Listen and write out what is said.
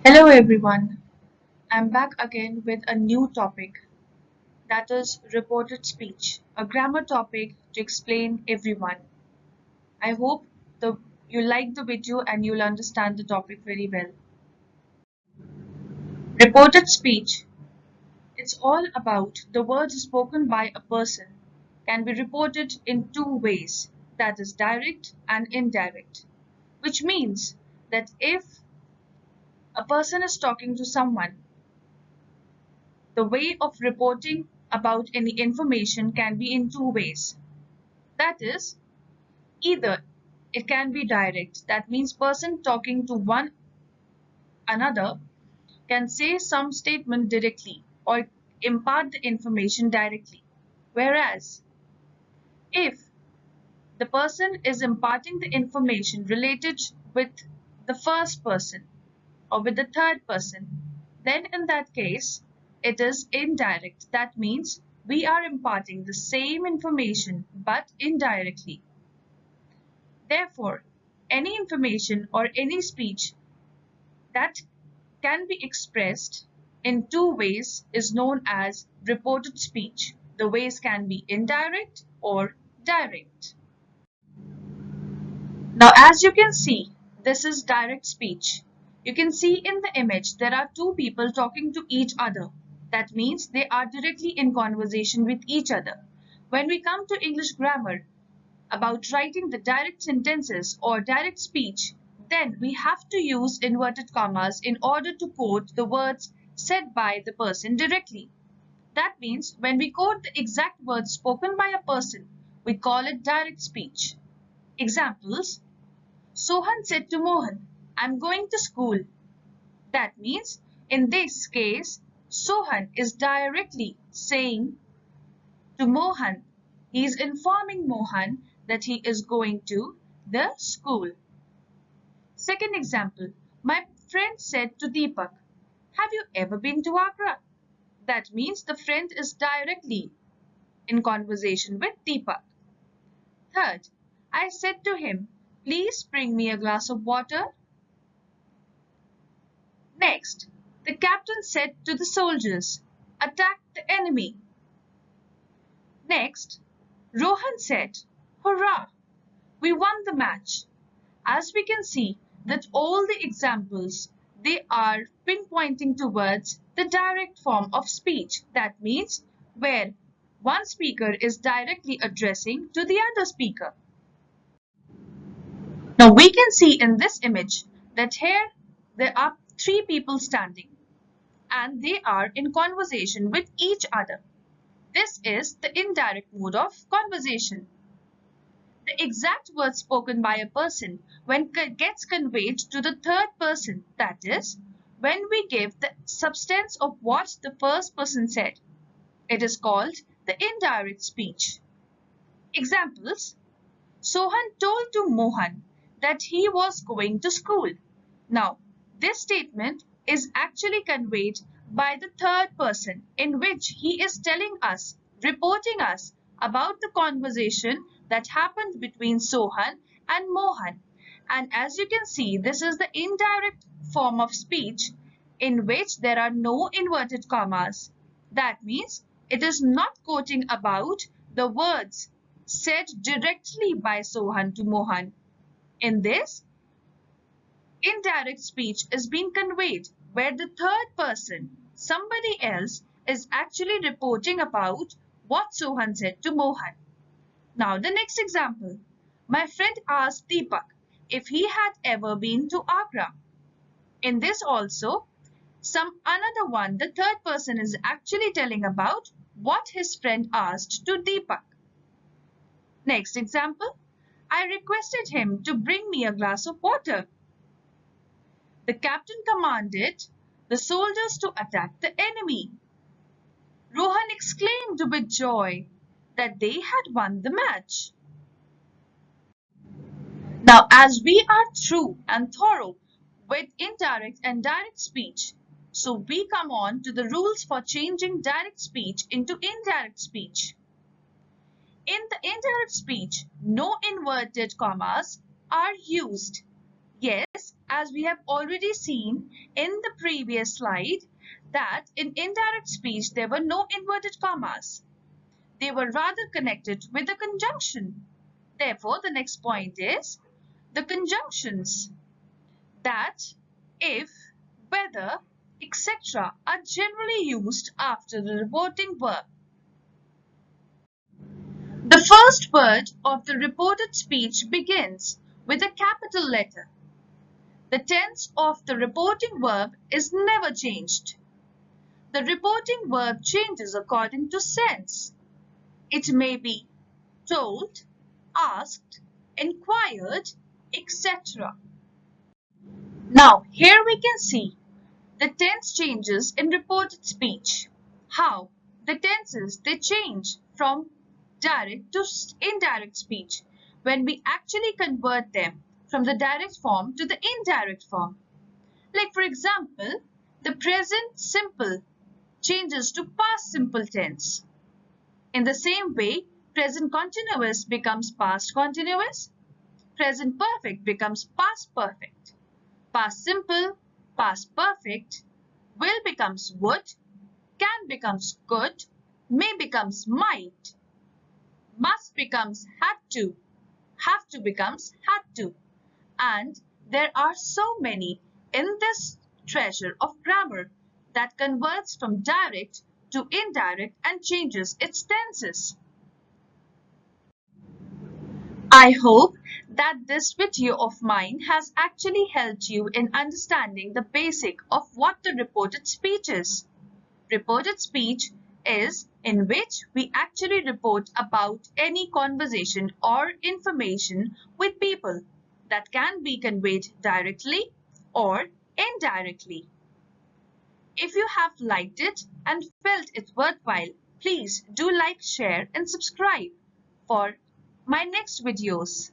Hello everyone, I'm back again with a new topic that is reported speech, a grammar topic to explain everyone. I hope you like the video and you'll understand the topic very well. Reported speech, it's all about the words spoken by a person can be reported in two ways, that is direct and indirect, which means that if a person is talking to someone, the way of reporting about any information can be in two ways. That is, either it can be direct, that means person talking to one another can say some statement directly or impart the information directly. Whereas, if the person is imparting the information related with the first person or with the third person, then in that case, it is indirect. That means we are imparting the same information but indirectly. Therefore, any information or any speech that can be expressed in two ways is known as reported speech. The ways can be indirect or direct. Now, as you can see, this is direct speech. You can see in the image there are two people talking to each other. That means they are directly in conversation with each other. When we come to English grammar about writing the direct sentences or direct speech, then we have to use inverted commas in order to quote the words said by the person directly. That means when we quote the exact words spoken by a person, we call it direct speech. Examples: Sohan said to Mohan, I'm going to school. That means, in this case, Sohan is directly saying to Mohan, he is informing Mohan that he is going to the school. Second example, my friend said to Deepak, have you ever been to Agra? That means the friend is directly in conversation with Deepak. Third, I said to him, please bring me a glass of water. Next, the captain said to the soldiers, attack the enemy. Next, Rohan said, hurrah, we won the match. As we can see that all the examples, they are pinpointing towards the direct form of speech. That means where one speaker is directly addressing to the other speaker. Now we can see in this image that here there are three people standing and they are in conversation with each other. This is the indirect mode of conversation. The exact words spoken by a person when gets conveyed to the third person, that is, when we give the substance of what the first person said. It is called the indirect speech. Examples: Sohan told to Mohan that he was going to school. Now, this statement is actually conveyed by the third person in which he is telling us, reporting us about the conversation that happened between Sohan and Mohan. And as you can see, this is the indirect form of speech in which there are no inverted commas. That means it is not quoting about the words said directly by Sohan to Mohan. In this, indirect speech is being conveyed where the third person, somebody else, is actually reporting about what Sohan said to Mohan. Now, the next example. My friend asked Deepak if he had ever been to Agra. In this also, some another one, the third person is actually telling about what his friend asked to Deepak. Next example. I requested him to bring me a glass of water. The captain commanded the soldiers to attack the enemy. Rohan exclaimed with joy that they had won the match. Now, as we are through and thorough with indirect and direct speech, so we come on to the rules for changing direct speech into indirect speech. In the indirect speech, no inverted commas are used. Yes, as we have already seen in the previous slide, that in indirect speech there were no inverted commas. They were rather connected with a conjunction. Therefore, the next point is the conjunctions that, if, whether, etc. are generally used after the reporting verb. The first word of the reported speech begins with a capital letter. The tense of the reporting verb is never changed. The reporting verb changes according to sense. It may be told, asked, inquired, etc. Now, here we can see the tense changes in reported speech. How? The tenses, they change from direct to indirect speech when we actually convert them from the direct form to the indirect form. Like for example, the present simple changes to past simple tense. In the same way, present continuous becomes past continuous, present perfect becomes past perfect, past simple, past perfect, will becomes would, can becomes could, may becomes might, must becomes had to, have to becomes had to, and there are so many in this treasure of grammar that converts from direct to indirect and changes its tenses. I hope that this video of mine has actually helped you in understanding the basic of what the reported speech is. Reported speech is in which we actually report about any conversation or information with people that can be conveyed directly or indirectly. If you have liked it and felt it worthwhile, please do like, share and subscribe for my next videos.